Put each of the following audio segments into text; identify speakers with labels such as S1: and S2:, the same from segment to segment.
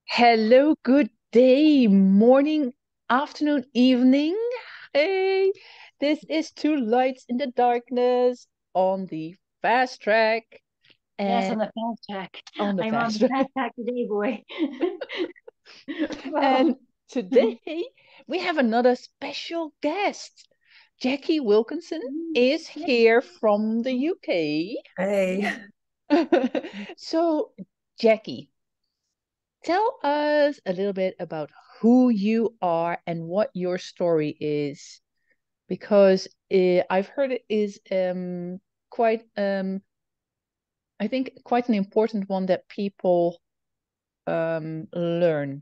S1: Hello, good day, morning, afternoon, evening. Hey, this is Two Lights in the Darkness on the fast track
S2: Yes,
S1: and
S2: on the fast track.
S1: on the
S2: I'm on
S1: fast
S2: the
S1: track.
S2: fast track today, boy.
S1: And
S2: Well,
S1: today we have another special guest. Jacqui Wilkinson is
S2: yeah.
S1: here from the UK.
S2: Yeah.
S3: Hey,
S1: So, Jacqui, tell us a little bit about who you are and what your story is, because I've heard it is quite I think quite an important one that people learn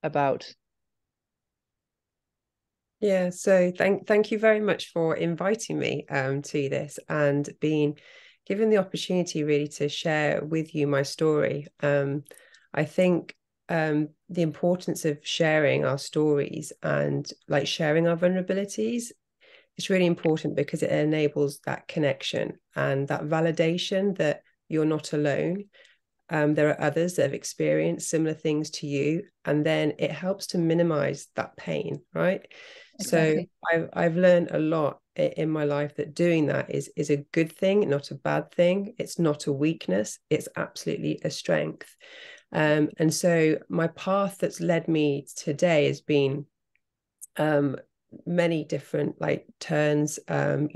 S1: about.
S3: yeah. So thank you very much for inviting me to this and being given the opportunity really to share with you my story. I think the importance of sharing our stories and like sharing our vulnerabilities is really important because it enables that connection and that validation that you're not alone. There are others that have experienced similar things to you, and then it helps to minimize that pain, right? So
S1: Exactly.
S3: I've learned a lot in my life that doing that is a good thing, not a bad thing. It's not a weakness. It's absolutely a strength. And so my path that's led me today has been um, many different like turns, and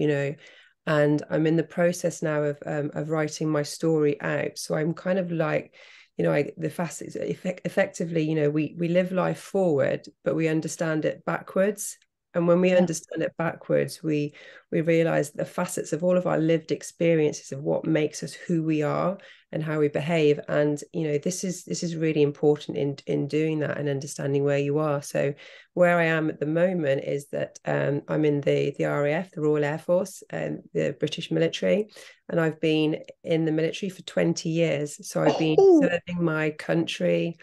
S3: I'm in the process now of writing my story out. So I'm kind of like, the facets effectively, we live life forward, but we understand it backwards. And when we
S1: Yeah.
S3: understand it backwards, we realize the facets of all of our lived experiences of what makes us who we are and how we behave. And this is really important in doing that and understanding where you are. So where I am at the moment is that I'm in the RAF, the Royal Air Force, and the British military, and I've been in the military for 20 years. So I've been
S1: Oh,
S3: serving my country,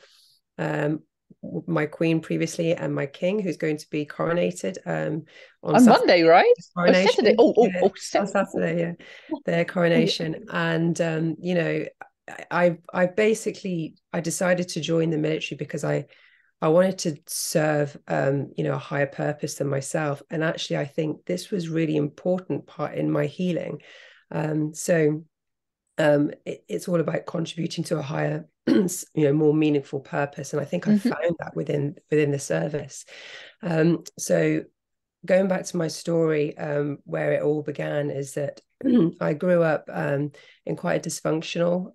S3: um, my queen previously, and my king, who's going to be coronated on
S1: on
S3: Saturday.
S1: Monday, right? Oh, Saturday.
S3: Coronation, yeah, on Saturday, yeah, their
S1: Oh, yeah.
S3: coronation, and I basically I decided to join the military because I wanted to serve, a higher purpose than myself. And actually, I think this was really important part in my healing. It's all about contributing to a higher, more meaningful purpose. And I think I
S1: Hmm.
S3: found that within the service. So going back to my story, where it all began is that I grew up in quite a dysfunctional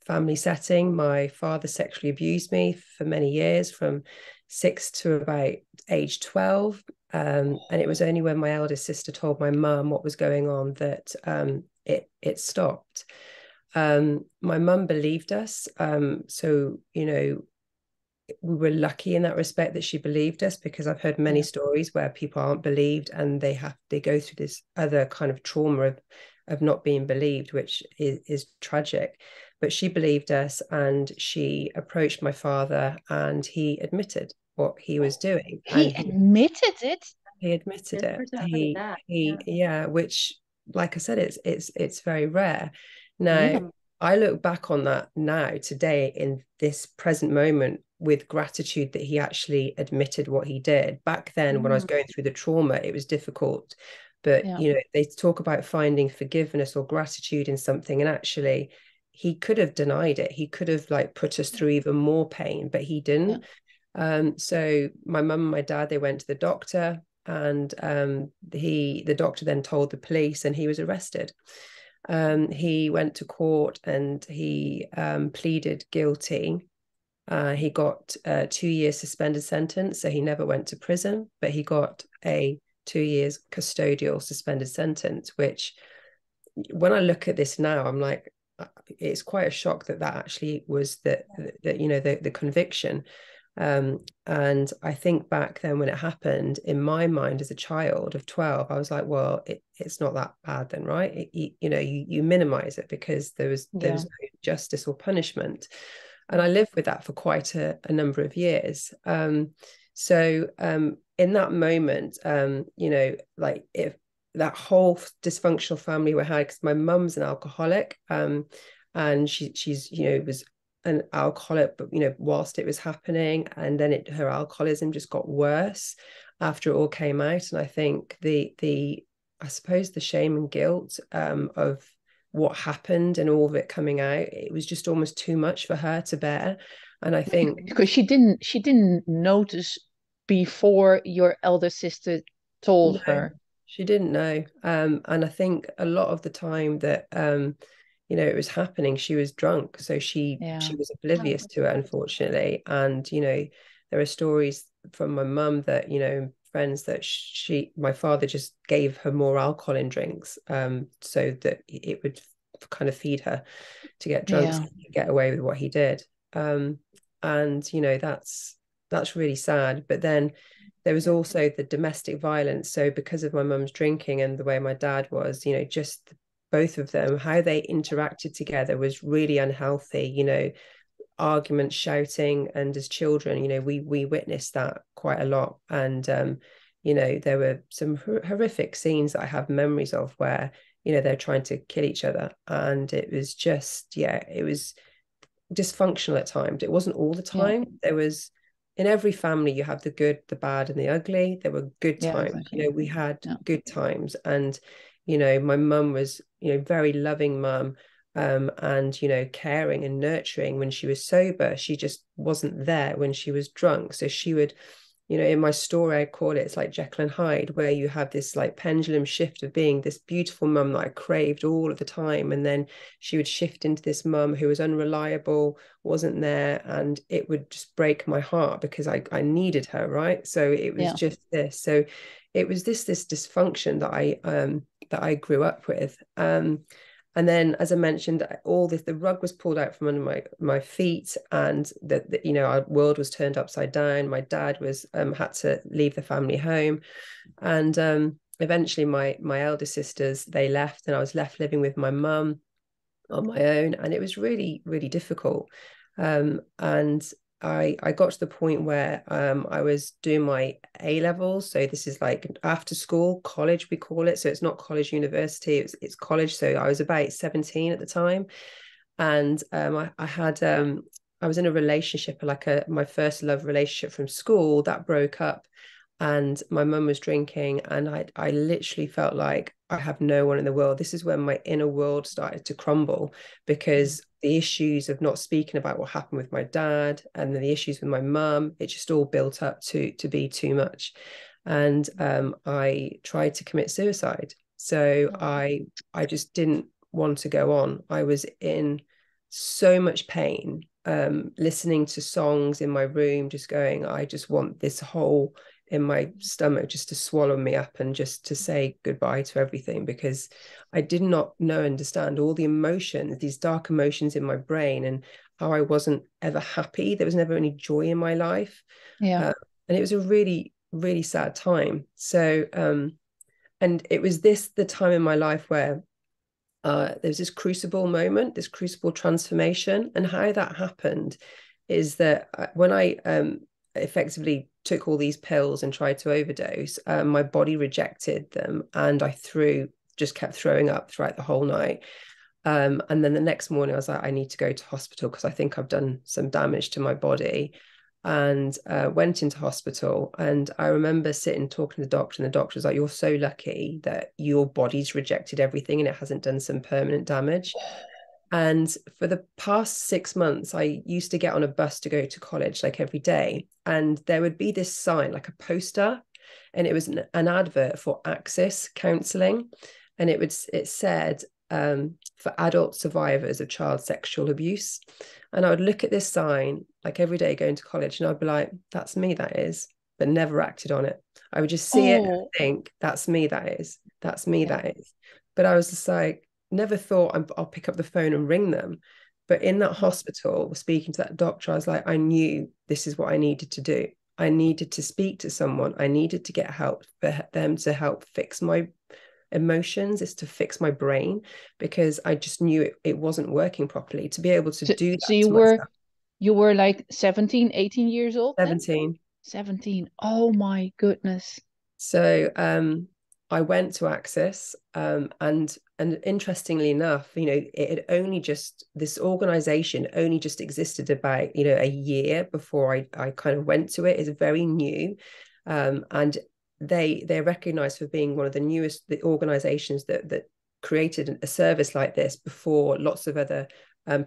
S3: family setting. My father sexually abused me for many years, from 6 to about age 12. And it was only when my eldest sister told my mum what was going on that it stopped. My mum believed us. So, we were lucky in that respect that she believed us, because I've heard many
S1: Yeah.
S3: stories where people aren't believed and they go through this other kind of trauma of not being believed, which is tragic. But she believed us, and she approached my father, and he admitted what he was doing, and
S1: He admitted it.
S3: he admitted
S2: That's the
S3: it.
S2: first time I've heard of
S3: he
S2: that. Yeah.
S3: he yeah, which, like I said, it's very rare. Now,
S1: Yeah.
S2: Mm.
S3: I look back on that now today in this present moment with gratitude that he actually admitted what he did. Back then, when I was
S2: Mm.
S3: going through the trauma, it was difficult. But
S1: Yeah.
S3: they talk about finding forgiveness or gratitude in something, and actually he could have denied it. He could have like put us through even more pain, but he
S1: Yeah.
S3: didn't. So my mum and my dad, they went to the doctor, and the doctor then told the police, and he was arrested. He went to court, and he pleaded guilty. He got a 2 year suspended sentence, so he never went to prison, but he got a 2 years custodial suspended sentence, which, when I look at this now, I'm like, it's quite a shock that actually was the conviction. And I think back then when it happened, in my mind as a child of 12, I was like, well, it's not that bad then, right? You minimize it because there was
S1: Yeah.
S3: no justice or punishment. And I lived with that for quite a number of years. So in that moment, like, if that whole dysfunctional family we had, because my mum's an alcoholic, and she's was an alcoholic, but whilst it was happening, and then her alcoholism just got worse after it all came out. And I think I suppose the shame and guilt of what happened and all of it coming out, it was just almost too much for her to bear. And I think
S1: because she didn't notice before your elder sister told
S3: no,
S1: her.
S3: she didn't know. And I think a lot of the time that it was happening, she was drunk, so she was oblivious to it, unfortunately. And there are stories from my mum that friends that my father just gave her more alcohol in drinks, so that it would kind of feed her to get drunk, so he could get away with what he did. And that's really sad. But then there was also the domestic violence. So because of my mum's drinking and the way my dad was, just both of them, how they interacted together was really unhealthy, arguments, shouting. And as children, we witnessed that quite a lot. And, there were some horrific scenes that I have memories of where, they're trying to kill each other. And it was just, it was dysfunctional at times. It wasn't all the time. There was, in every family, you have the good, the bad, and the ugly. There were good times.
S1: Exactly.
S3: We had good times. And, my mum was, very loving mum, and, caring and nurturing when she was sober. She just wasn't there when she was drunk. So she would, in my story, I call it's like Jekyll and Hyde, where you have this like pendulum shift of being this beautiful mum that I craved all of the time. And then she would shift into this mum who was unreliable, wasn't there. And it would just break my heart because I needed her, right? So it was just this. So it was this dysfunction that I grew up with. And then, as I mentioned, all this, the rug was pulled out from under my feet, and our world was turned upside down. My dad was had to leave the family home, and eventually my elder sisters, they left, and I was left living with my mum on my own, and it was really, really difficult. And I got to the point where I was doing my A levels. So this is like after school, college, we call it. So it's not college, university, it's college. So I was about 17 at the time. And I was in a relationship, like my first love relationship from school, that broke up. And my mum was drinking, and I literally felt like I have no one in the world. This is when my inner world started to crumble, because the issues of not speaking about what happened with my dad, and then the issues with my mum, it just all built up to be too much. And I tried to commit suicide. So I just didn't want to go on. I was in so much pain, listening to songs in my room, just going, I just want this hole in my stomach just to swallow me up and just to say goodbye to everything, because I did not understand all the emotions, these dark emotions in my brain, and how I wasn't ever happy. There was never any joy in my life. And it was a really, really sad time. So and it was the time in my life where there's this crucible moment, this crucible transformation. And how that happened is that when I effectively took all these pills and tried to overdose, my body rejected them, and I just kept throwing up throughout the whole night. And then the next morning I was like, I need to go to hospital because I think I've done some damage to my body. And went into hospital, and I remember sitting talking to the doctor, and the doctor was like, you're so lucky that your body's rejected everything and it hasn't done some permanent damage. And for the past 6 months, I used to get on a bus to go to college like every day, and there would be this sign, like a poster, and it was an advert for Access counselling, and it said for adult survivors of child sexual abuse. And I would look at this sign like every day going to college, and I'd be like, that's me, that is, but never acted on it. I would just see it and think, that's me, that is, that's me, that is. But I was just like, never thought I'll pick up the phone and ring them. But in that hospital, speaking to that doctor, I was like, I knew this is what I needed to do. I needed to speak to someone. I needed to get help for them to help fix my emotions, is to fix my brain, because I just knew it wasn't working properly to be able to do that.
S1: So you were like 17, 18 years old then?
S3: 17.
S1: 17. Oh my goodness.
S3: So I went to Access, and interestingly enough, it had only just, this organization only just existed about, a year before I kind of went to it. It's very new. And they're recognized for being one of the newest organizations that created a service like this before lots of other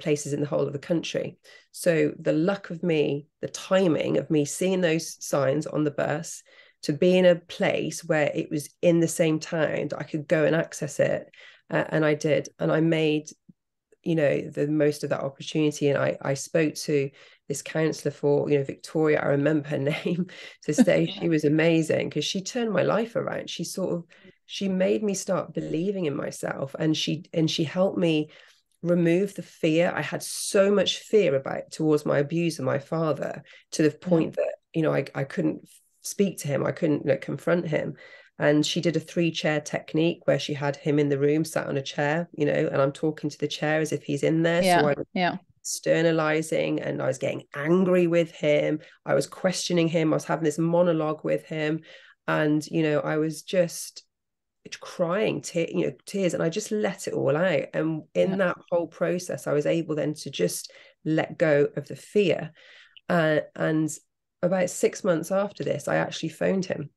S3: places in the whole of the country. So the luck of me, the timing of me seeing those signs on the bus, to be in a place where it was in the same town that I could go and access it. And I did. And I made, the most of that opportunity. And I spoke to this counsellor for, Victoria. I remember her name to this day. She was amazing because she turned my life around. She made me start believing in myself. And she helped me remove the fear. I had so much fear towards my abuser, my father, to the point that, I couldn't speak to him. I couldn't confront him. And she did a 3-chair technique where she had him in the room, sat on a chair, and I'm talking to the chair as if he's in there. So I was externalizing, and I was getting angry with him. I was questioning him. I was having this monologue with him. And, I was just crying tears, and I just let it all out. And in that whole process, I was able then to just let go of the fear. And about 6 months after this, I actually phoned him.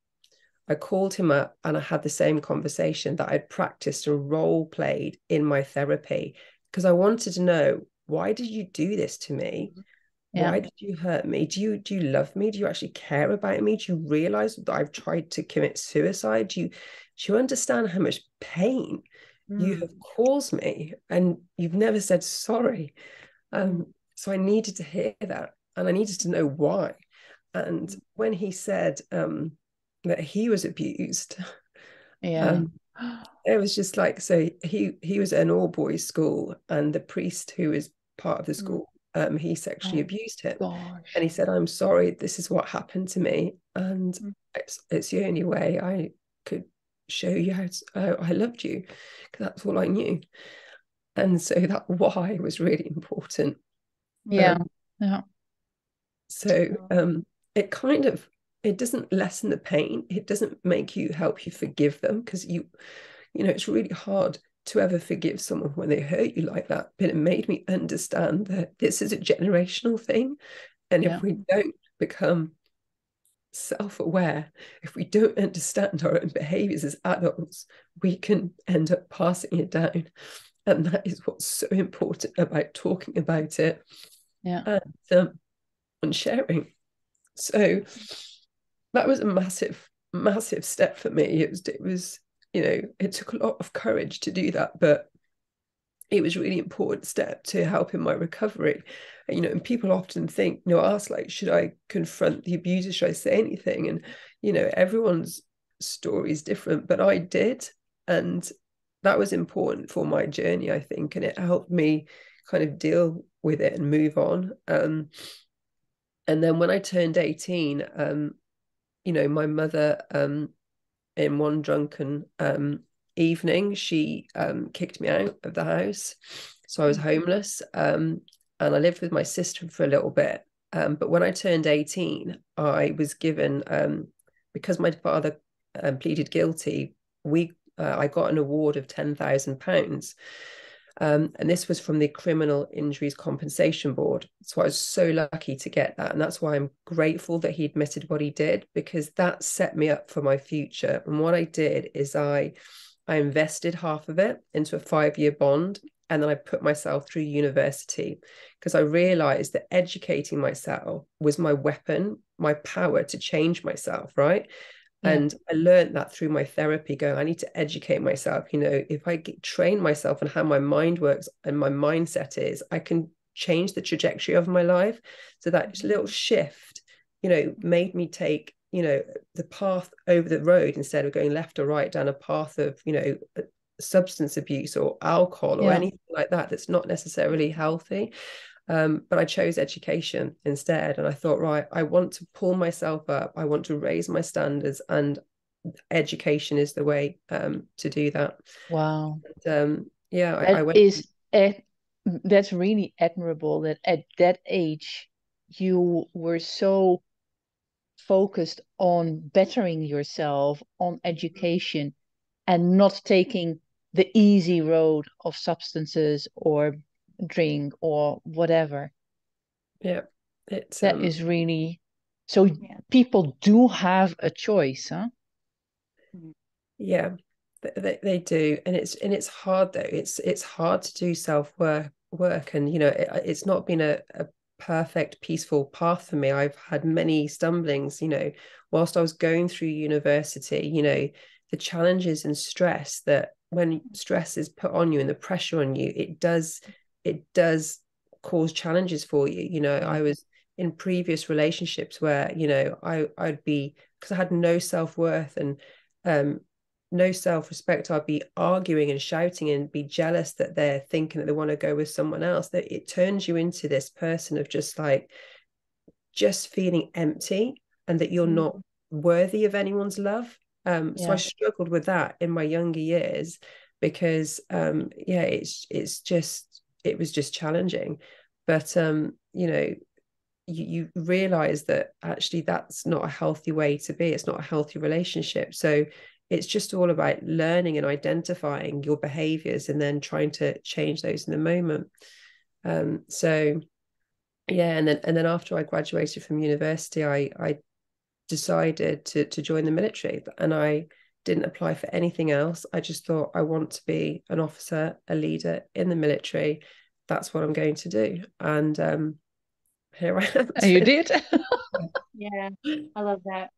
S3: I called him up and I had the same conversation that I'd practiced and role played in my therapy, because I wanted to know, why did you do this to me? Why did you hurt me? Do you love me? Do you actually care about me? Do you realize that I've tried to commit suicide? Do you understand how much pain you have caused me? And you've never said sorry. So I needed to hear that, and I needed to know why. And when he said that he was abused, it was just like, so he was at an all-boys school, and the priest who was part of the school, he sexually abused him. And he said, "I'm sorry, this is what happened to me, and it's the only way I could show you how I loved you, because that's all I knew." And so that why was really important. So it kind of, it doesn't lessen the pain. It doesn't help you forgive them, because it's really hard to ever forgive someone when they hurt you like that. But it made me understand that this is a generational thing. And if we don't become self-aware, if we don't understand our own behaviors as adults, we can end up passing it down. And that is what's so important about talking about it and sharing. So that was a massive, massive step for me. It was, it took a lot of courage to do that, but it was a really important step to help in my recovery. And people often think, ask, like, should I confront the abuser? Should I say anything? And, everyone's story is different, but I did. And that was important for my journey, I think. And it helped me kind of deal with it and move on. And then when I turned 18, my mother, in one drunken evening, she kicked me out of the house. So I was homeless, and I lived with my sister for a little bit. But when I turned 18, I was given, because my father pleaded guilty, I got an award of £10,000. And this was from the Criminal Injuries Compensation Board. So I was so lucky to get that. And that's why I'm grateful that he admitted what he did, because that set me up for my future. And what I did is I invested half of it into a 5-year bond. And then I put myself through university, because I realized that educating myself was my weapon, my power to change myself, right? And I learned that through my therapy, going, I need to educate myself. If I train myself on how my mind works and my mindset is, I can change the trajectory of my life. So that little shift, made me take, the path over the road, instead of going left or right down a path of, substance abuse or alcohol or anything like that that's not necessarily healthy. But I chose education instead. And I thought, right, I want to pull myself up. I want to raise my standards, and education is the way to do that.
S1: Wow.
S3: And,
S1: I went. That's really admirable that at that age you were so focused on bettering yourself, on education, and not taking the easy road of substances or drink or whatever.
S3: Yeah, it's
S1: That is really so. People do have a choice, huh?
S3: Yeah, they do, and it's hard though. It's hard to do self work, and it's not been a perfect peaceful path for me. I've had many stumblings, whilst I was going through university. The challenges and stress, that when stress is put on you and the pressure on you, it does cause challenges for you. I was in previous relationships where I'd be, because I had no self-worth and no self-respect, I'd be arguing and shouting and be jealous that they're thinking that they want to go with someone else. That it turns you into this person of just feeling empty, and that you're not worthy of anyone's love. So I struggled with that in my younger years, because it was just challenging. But you realize that actually that's not a healthy way to be. It's not a healthy relationship. So it's just all about learning and identifying your behaviors and then trying to change those in the moment. So yeah, and then after I graduated from university, I decided to join the military, and I didn't apply for anything else. I just thought, I want to be an officer, a leader in the military. That's what I'm going to do. And here I am.
S1: And you did.
S2: Yeah, I love that.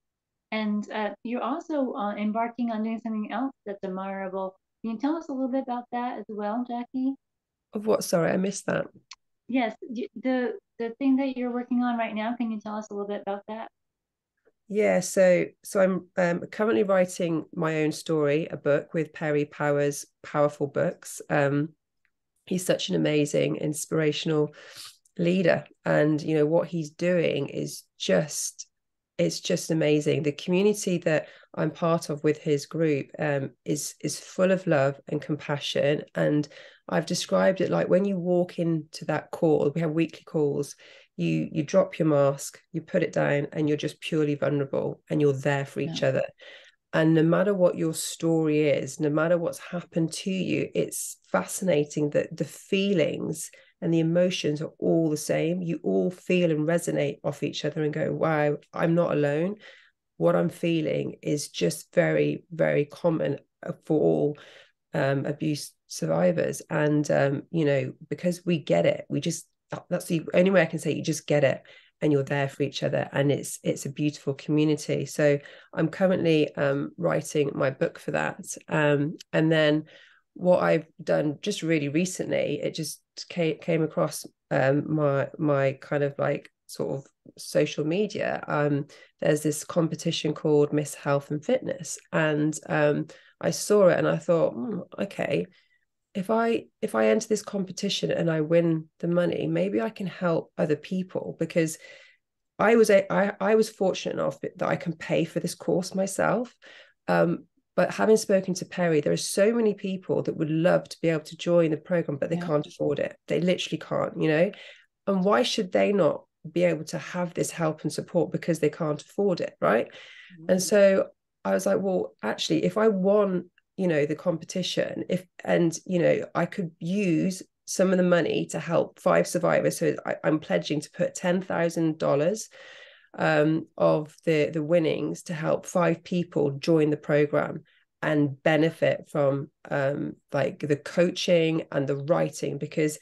S2: And you're also embarking on doing something else that's admirable. Can you tell us a little bit about that as well, Jacqui?
S3: Of what? Sorry, I missed that.
S2: Yes, the thing that you're working on right now. Can you tell us a little bit about that?
S3: Yeah, so I'm currently writing my own story, a book with Perry Powers, Powerful Books. He's such an amazing, inspirational leader, and what he's doing is it's just amazing. The community that I'm part of with his group is full of love and compassion, and I've described it like, when you walk into that call, we have weekly calls, you drop your mask, you put it down, and you're just purely vulnerable, and you're there for each other. And no matter what your story is, no matter what's happened to you, it's fascinating that the feelings and the emotions are all the same. You all feel and resonate off each other and go, wow, I'm not alone. What I'm feeling is just very, very common for all abuse survivors. And, because we get it, that's the only way I can say, you just get it, and you're there for each other, and it's a beautiful community. So I'm currently writing my book for that, and then what I've done just really recently, it just came across my kind of like sort of social media. There's this competition called Miss Health and Fitness, and I saw it and I thought, okay, if I enter this competition and I win the money, maybe I can help other people, because I was fortunate enough that I can pay for this course myself. But having spoken to Perry, there are so many people that would love to be able to join the program, but they can't afford it. They literally can't, and why should they not be able to have this help and support because they can't afford it, right? And so I was like, well, actually, if I won the competition, I could use some of the money to help 5 survivors. So I'm pledging to put $10,000 of the winnings to help 5 people join the program and benefit from like the coaching and the writing, because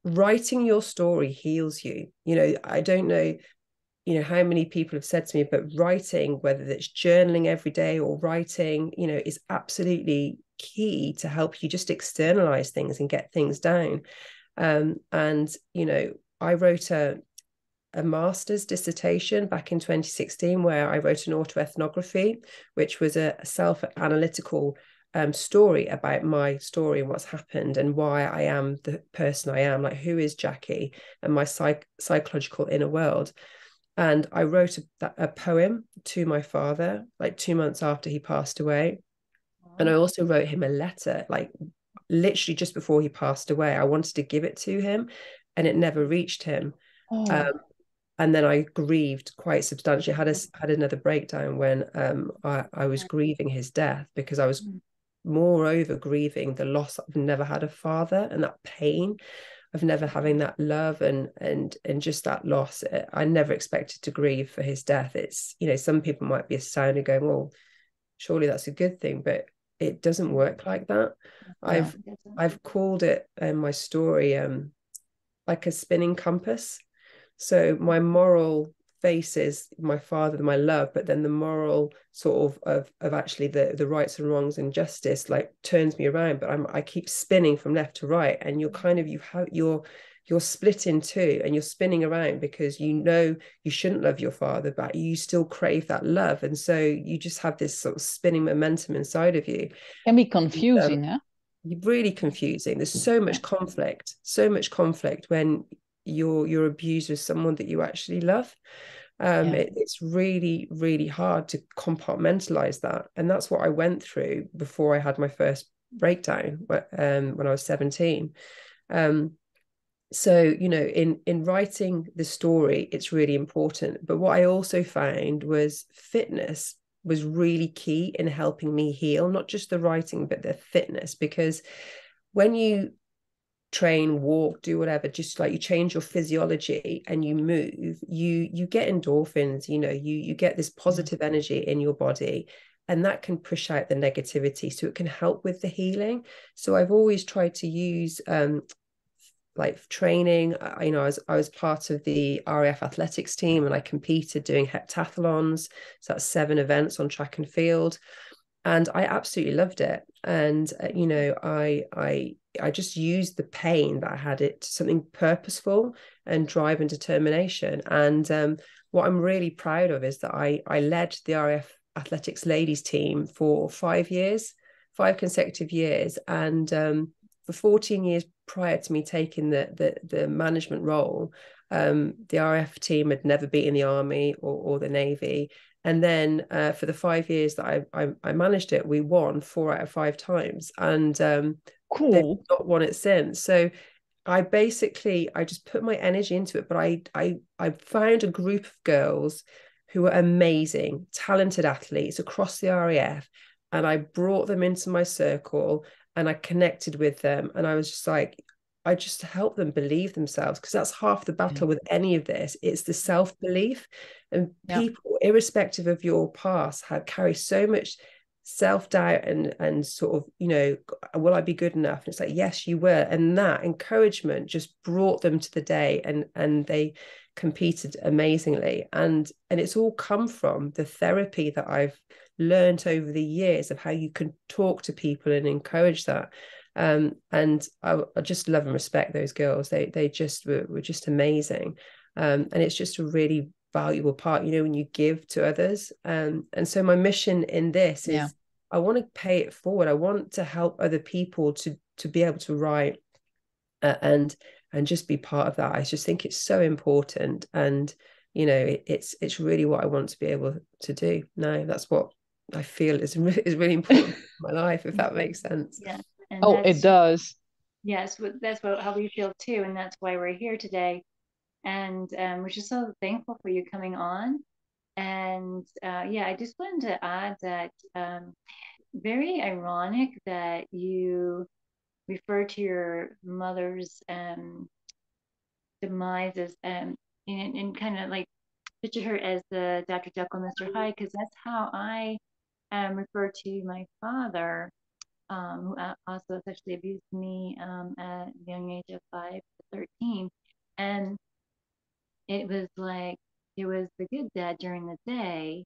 S3: writing your story heals you. I don't know how many people have said to me, but writing, whether it's journaling every day or writing, is absolutely key to help you just externalize things and get things down. And I wrote a master's dissertation back in 2016 where I wrote an autoethnography, which was a self-analytical story about my story and what's happened and why I am the person I am, like who is Jacqui and my psychological inner world. And I wrote a poem to my father like 2 months after he passed away. And I also wrote him a letter, like literally just before he passed away. I wanted to give it to him and it never reached him. And then I grieved quite substantially. I had another breakdown when I was grieving his death, because I was moreover grieving the loss. I've never had a father, and that pain of never having that love and just that loss. I never expected to grieve for his death. It's, you know, some people might be astounded going, well, surely that's a good thing, but it doesn't work like that.
S1: No.
S3: I've called it in my story like a spinning compass. So my moral faces my father, my love, but then the moral sort of actually the rights and wrongs and justice like turns me around. But I keep spinning from left to right, and you're split in two, and you're spinning around because you know you shouldn't love your father, but you still crave that love, and so you just have this sort of spinning momentum inside of you.
S1: Can be confusing, huh?
S3: Really confusing. There's so much conflict when you're abused with someone that you actually love. It's really, really hard to compartmentalize that, and that's what I went through before I had my first breakdown when I was 17. So, you know, in writing the story, it's really important. But what I also found was fitness was really key in helping me heal, not just the writing, but the fitness. Because when you train, walk, do whatever, just like you change your physiology and you move, you get endorphins, you know, you get this positive energy in your body, and that can push out the negativity, so it can help with the healing. So I've always tried to use like training. You know, I was part of the RAF athletics team, and I competed doing heptathlons, so that's 7 events on track and field, and I absolutely loved it. And you know, I just used the pain that I had it to something purposeful and drive and determination. And what I'm really proud of is that I led the RAF athletics ladies team for 5 consecutive years, and for 14 years prior to me taking the management role, the RAF team had never beaten the Army or the Navy. And then for the 5 years that I managed it, we won 4 out of 5 times, and
S1: cool.
S3: They've not won it since. So I just put my energy into it. But I found a group of girls who were amazing, talented athletes across the RAF, and I brought them into my circle, and I connected with them, and I was just like, I just help them believe themselves, because that's half the battle with any of this. It's the self-belief, and people, irrespective of your past, carry so much self-doubt and sort of, you know, will I be good enough? And it's like, yes, you will. And that encouragement just brought them to the day, and they competed amazingly. And it's all come from the therapy that I've learned over the years of how you can talk to people and encourage that. And I just love and respect those girls. They just were just amazing. And it's just a really valuable part, you know, when you give to others. And so my mission in this is I want to pay it forward. I want to help other people to be able to write and just be part of that. I just think it's so important. And, you know, it's really what I want to be able to do now. That's what I feel is really important in my life, if that makes sense.
S2: Yeah.
S1: And it does.
S2: Yes, that's how we feel too, and that's why we're here today. And we're just so thankful for you coming on. And I just wanted to add that very ironic that you refer to your mother's demise as and kind of like picture her as the Dr. Jekyll and Mr. Hyde, because that's how I refer to my father, who also sexually abused me at the young age of 5 to 13. And it was like there was the good dad during the day,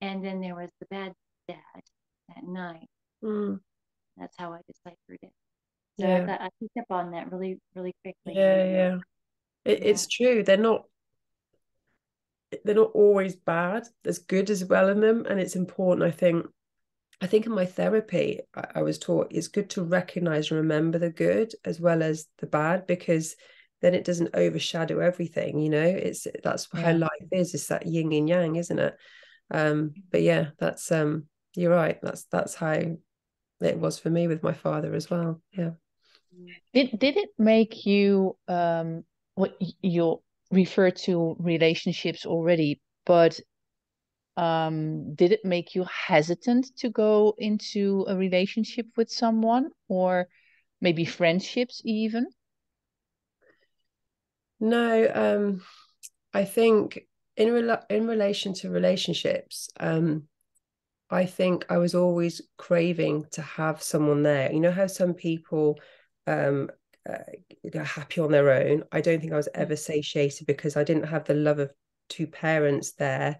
S2: and then there was the bad dad at night. That's how I deciphered it. So I picked up on that really, really quickly.
S3: It's true. They're not always bad. There's good as well in them, and it's important. I think in my therapy, I was taught it's good to recognize and remember the good as well as the bad, because then it doesn't overshadow everything, you know. That's how life is. It's that yin and yang, isn't it? But yeah, that's you're right. That's how it was for me with my father as well. Yeah.
S1: Did it make you what you refer to relationships already, but did it make you hesitant to go into a relationship with someone, or maybe friendships even?
S3: No, I think in relation to relationships, I think I was always craving to have someone there. You know how some people um are happy on their own. I don't think I was ever satiated because I didn't have the love of two parents there.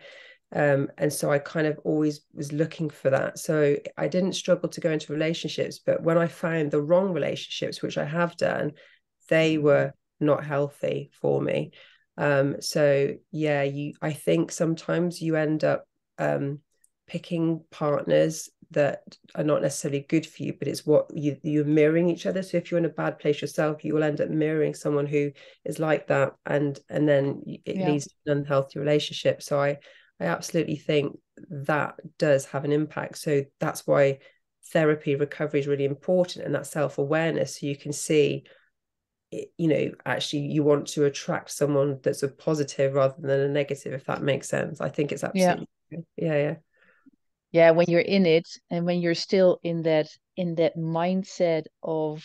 S3: And so I kind of always was looking for that. So I didn't struggle to go into relationships, but when I found the wrong relationships, which I have done, they were not healthy for me. So yeah, I think sometimes you end up picking partners that are not necessarily good for you, but it's what you're mirroring each other. So if you're in a bad place yourself, you will end up mirroring someone who is like that, and then it leads to an unhealthy relationship. So I absolutely think that does have an impact. So that's why therapy recovery is really important, and that self-awareness, so you can see, you know, actually you want to attract someone that's a positive rather than a negative, if that makes sense. I think it's absolutely
S1: yeah, when you're in it and when you're still in that mindset of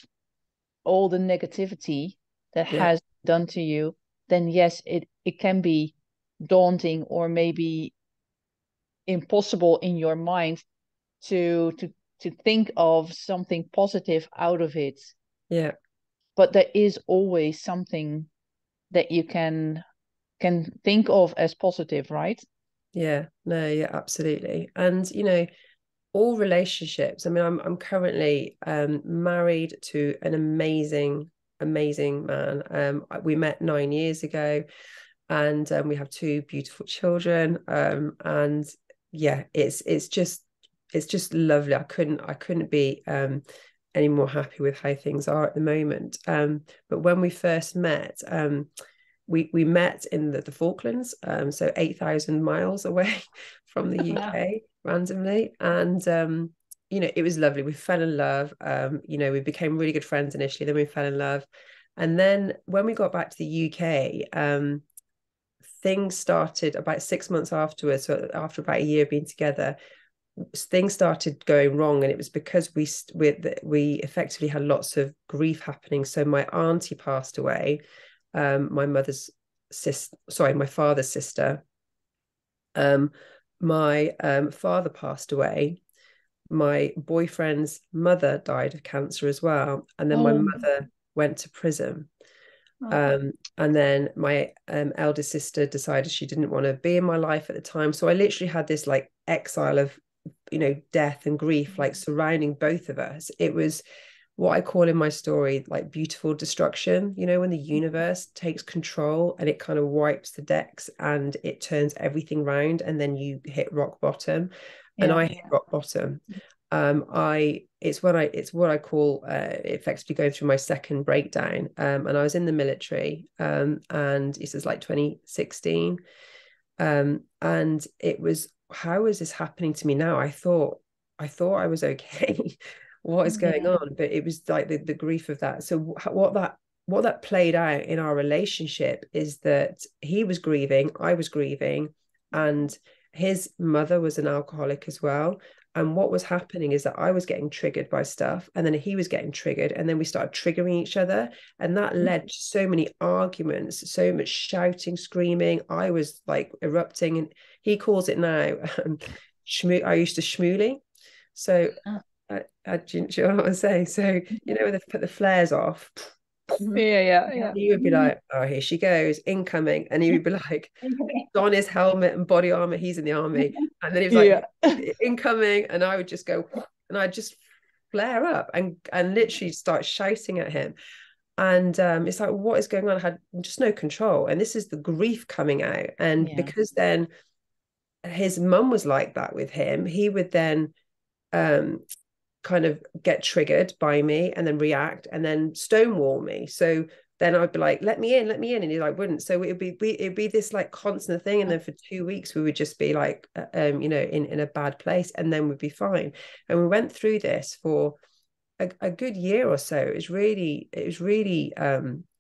S1: all the negativity that has done to you, then yes, it can be daunting or maybe impossible in your mind to think of something positive out of it.
S3: Yeah.
S1: But there is always something that you can think of as positive, right?
S3: Yeah, no, yeah, absolutely. And you know, all relationships, I mean, I'm currently married to an amazing man. We met 9 years ago, and we have two beautiful children. And yeah, it's just lovely. I couldn't be any more happy with how things are at the moment. But when we first met, we met in the Falklands, so 8,000 miles away from the UK randomly. And you know, it was lovely. We fell in love. You know, we became really good friends initially, then we fell in love. And then when we got back to the UK, things started about 6 months afterwards. So after about a year being together, things started going wrong, and it was because we effectively had lots of grief happening. So my auntie passed away, my mother's sister, sorry, my father's sister. My father passed away. My boyfriend's mother died of cancer as well, and then my mother went to prison. And then my eldest sister decided she didn't want to be in my life at the time. So I literally had this like exile of, you know, death and grief, like surrounding both of us. It was what I call in my story, like beautiful destruction, you know, when the universe takes control and it kind of wipes the decks and it turns everything round, and then you hit rock bottom. And I hit rock bottom. It's what I call effectively going through my second breakdown. And I was in the military, and this is like 2016. And it was, how is this happening to me now? I thought I was okay. What is going on? But it was like the grief of that. So what that played out in our relationship is that he was grieving, I was grieving, and his mother was an alcoholic as well. And what was happening is that I was getting triggered by stuff, and then he was getting triggered, and then we started triggering each other. And that led to so many arguments, so much shouting, screaming. I was like erupting, and he calls it now, I used to schmoolie. So do you know what I'm saying? So, you know, when they put the flares off,
S1: Yeah.
S3: he would be like, oh, here she goes, incoming. And he would be like, on his helmet and body armor, he's in the army. And then he was like, incoming. And I would just go, and I'd just flare up and literally start shouting at him. And it's like, what is going on? I had just no control. And this is the grief coming out. And because then his mum was like that with him, he would then kind of get triggered by me and then react and then stonewall me. So then I'd be like, let me in. And he like wouldn't. So it'd be this like constant thing. And then for 2 weeks we would just be like, you know, in a bad place, and then we'd be fine. And we went through this for a good year or so. It was really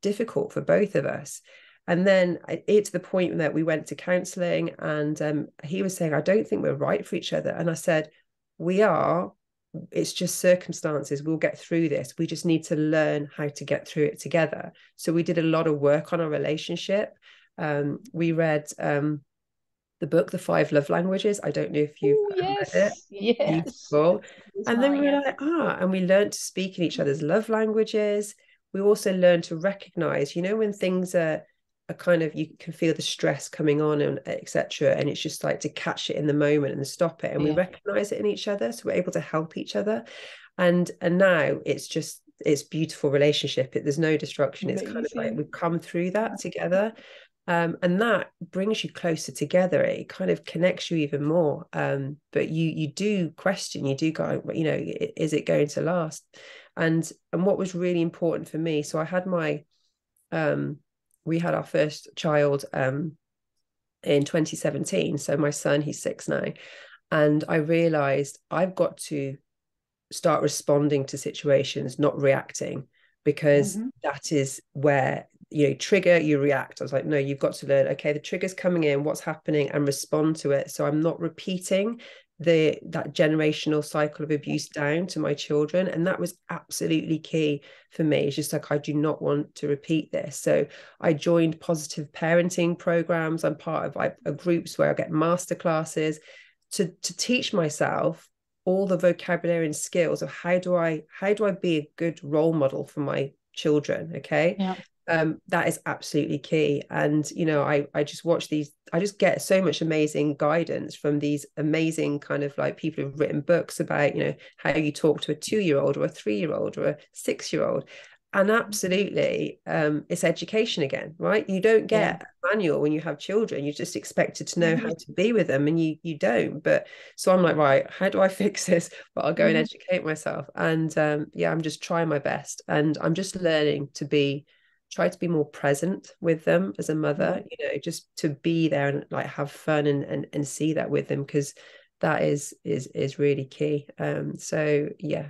S3: difficult for both of us. And then it's the point that we went to counselling, and he was saying, I don't think we're right for each other. And I said, we are. It's just circumstances. We'll get through this. We just need to learn how to get through it together. So we did a lot of work on our relationship. We read the book, The Five Love Languages. I don't know if you've read it.
S1: Yes.
S3: Beautiful. And then we were like, and we learned to speak in each other's love languages. We also learned to recognize, when things are kind of, you can feel the stress coming on and etc. And it's just like to catch it in the moment and stop it. And we recognize it in each other. So we're able to help each other. And now it's beautiful relationship. There's no destruction. It's kind of like we've come through that together. And that brings you closer together. It kind of connects you even more. But you do question, you do go, is it going to last? And what was really important for me, so I had we had our first child in 2017. So my son, he's 6 now. And I realized I've got to start responding to situations, not reacting, because that is where, trigger, you react. I was like, no, you've got to learn, okay, the trigger's coming in, what's happening, and respond to it. So I'm not repeating that generational cycle of abuse down to my children. And that was absolutely key for me. It's just like, I do not want to repeat this. So I joined positive parenting programs. I'm part of groups where I get masterclasses to teach myself all the vocabulary and skills of how do I be a good role model for my children. Okay.
S1: Yeah.
S3: That is absolutely key. And I just watch these, I just get so much amazing guidance from these amazing kind of like people who've written books about how you talk to a 2-year-old or a 3-year-old or a 6-year-old. And absolutely, it's education again, right? You don't get a manual when you have children. You're just expected to know how to be with them, and you don't. But so I'm like, right, how do I fix this? But I'll go and educate myself. And I'm just trying my best, and I'm just learning to try to be more present with them as a mother. Just to be there and like have fun and see that with them, because that is really key. So yeah,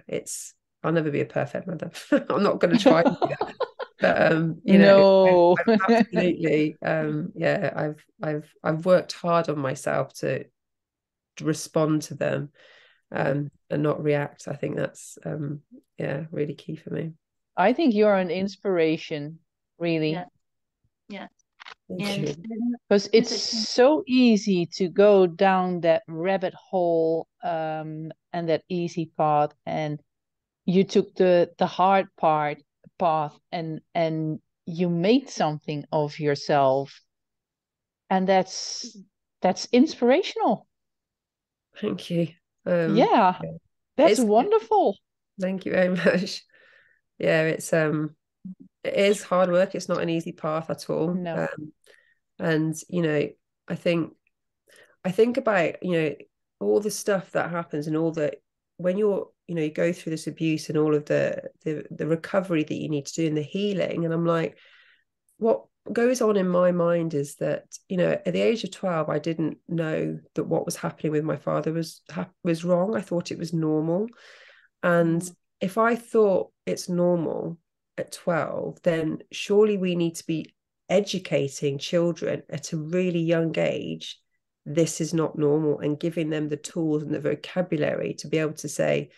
S3: I'll never be a perfect mother. I'm not going to try to do that. But
S1: no.
S3: I've absolutely I've worked hard on myself to respond to them and not react. I think that's really key for me.
S1: I think you're an inspiration, really.
S2: Yeah.
S1: Because it's so easy to go down that rabbit hole and that easy path, and you took the hard path and you made something of yourself, and that's inspirational.
S3: Thank you.
S1: That's wonderful.
S3: Thank you very much. It is hard work. It's not an easy path at all.
S1: No.
S3: And I think about all the stuff that happens and all the, when you go through this abuse and all of the recovery that you need to do and the healing, and I'm like, what goes on in my mind is that at the age of 12 I didn't know that what was happening with my father was wrong. I thought it was normal. And if I thought it's normal at 12, then surely we need to be educating children at a really young age, this is not normal, and giving them the tools and the vocabulary to be able to say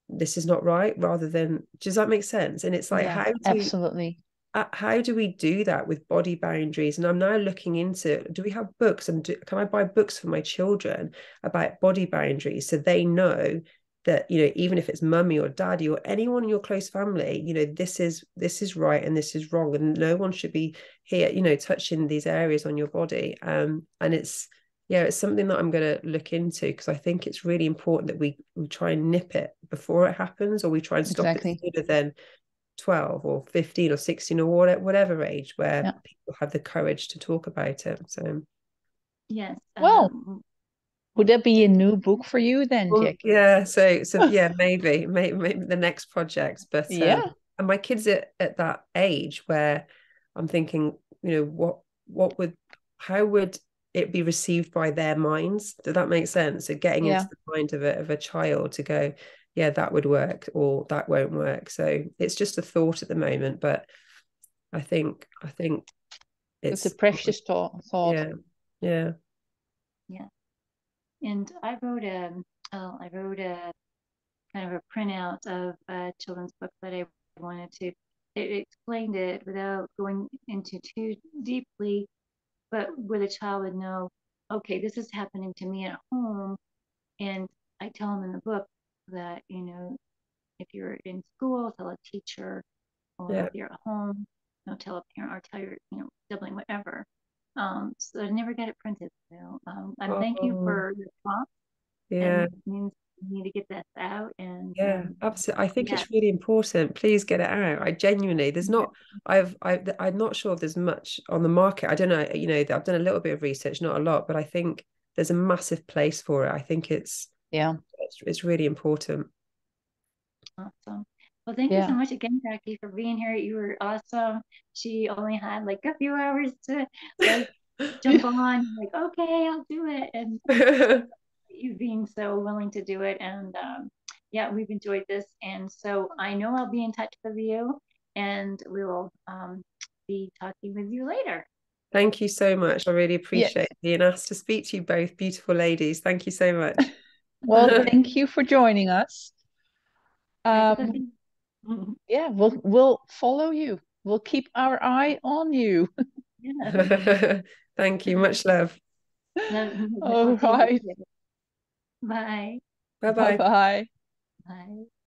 S3: this is not right, rather than, does that make sense? And it's like,
S1: absolutely,
S3: how do we do that with body boundaries? And I'm now looking into, do we have books, and can I buy books for my children about body boundaries, so they know that even if it's mummy or daddy or anyone in your close family, this is right and this is wrong, and no one should be here touching these areas on your body. And it's something that I'm going to look into, because I think it's really important that we try and nip it before it happens, or we try and stop it sooner than 12 or 15 or 16 or whatever age where people have the courage to talk about it. So
S2: yes.
S1: Would that be a new book for you then, Jacqui?
S3: Yeah, so maybe the next project. But and my kids at that age where I'm thinking, how would it be received by their minds? Does that make sense? So getting into the mind of a child to go, yeah, that would work, or that won't work. So it's just a thought at the moment, but I think
S1: It's a
S3: it's
S1: precious thought.
S3: yeah, yeah.
S2: Yeah. And I wrote a kind of a printout of a children's book that I wanted to. It explained it without going into too deeply, but where the child would know, okay, this is happening to me at home, and I tell them in the book that, you know, if you're in school, tell a teacher, or
S3: Yeah.
S2: if you're at home, you know, tell a parent or tell your, you know, sibling, whatever. So I never get it printed. So and thank you
S3: Oh,
S2: for your prompt,
S3: yeah.
S2: and it means we need to get this out. And
S3: Yeah, absolutely. I think
S2: yeah,
S3: it's really important. Please get it out. I genuinely, there's not, I'm not sure if there's much on the market. I don't know, you know, I've done a little bit of research, not a lot, but I think there's a massive place for it. I think
S1: Yeah.
S3: it's really important.
S2: awesome. Well, thank you so
S1: Yeah.
S2: much again, Jacqui, for being here. You were awesome. She only had like a few hours to like jump on, like, okay, I'll do it. And you being so willing to do it. And yeah, we've enjoyed this. And so I know I'll be in touch with you, and we will be talking with you later.
S3: Thank you so much. I really
S1: Yes.
S3: appreciate being asked to speak to you both, beautiful ladies. Thank you so much.
S1: Well, thank you for joining us.
S2: My
S1: Um,
S2: pleasure.
S1: yeah, we'll follow you. We'll keep our eye on you.
S2: Yeah.
S3: Thank you. Much love.
S2: We'll
S1: All
S2: see you
S1: right.
S2: later. Bye.
S3: Bye bye.
S1: Bye-bye.
S2: Bye.